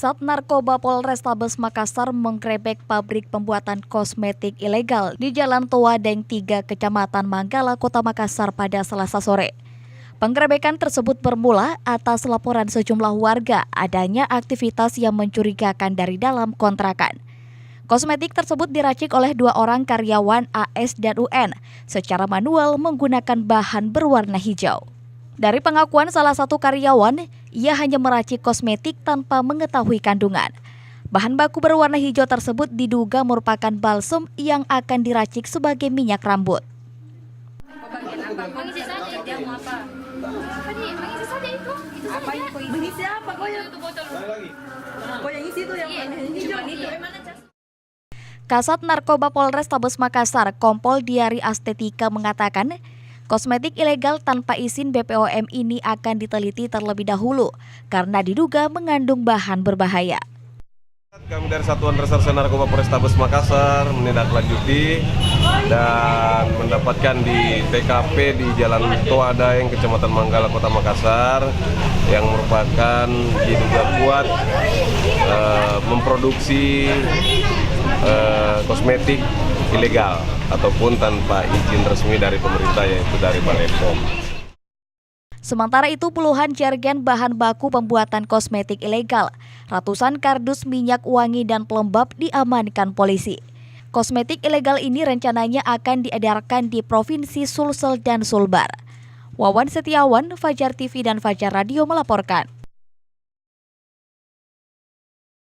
Sat Narkoba Polrestabes Makassar menggerebek pabrik pembuatan kosmetik ilegal di Jalan Toa Deng 3, Kecamatan Manggala, Kota Makassar pada Selasa sore. Penggerebekan tersebut bermula atas laporan sejumlah warga adanya aktivitas yang mencurigakan dari dalam kontrakan. Kosmetik tersebut diracik oleh 2 orang karyawan AS dan UN secara manual menggunakan bahan berwarna hijau. Dari pengakuan salah satu karyawan, ia hanya meracik kosmetik tanpa mengetahui kandungan. Bahan baku berwarna hijau tersebut diduga merupakan balsem yang akan diracik sebagai minyak rambut. Mengisi saja dia mau apa? Apa nih? Mengisi saja itu Apa saja. itu? Mengisi apa kok yang Itu botol. kok yang isi itu yang Iya, hijau itu. itu? Kasat Narkoba Polrestabes Makassar, Kompol Diari Astetika mengatakan, kosmetik ilegal tanpa izin BPOM ini akan diteliti terlebih dahulu karena diduga mengandung bahan berbahaya. Kami dari Satuan Reserse Narkoba Polrestabes Makassar menindaklanjuti dan mendapatkan di TKP di Jalan Toa Deng, Kecamatan Manggala, Kota Makassar, yang merupakan diduga kuat memproduksi kosmetik ilegal ataupun tanpa izin resmi dari pemerintah, yaitu dari Balai POM. Sementara itu, puluhan jergen bahan baku pembuatan kosmetik ilegal, ratusan kardus minyak wangi dan pelembab diamankan polisi. Kosmetik ilegal ini rencananya akan diedarkan di Provinsi Sulsel dan Sulbar. Wawan Setiawan, Fajar TV dan Fajar Radio melaporkan.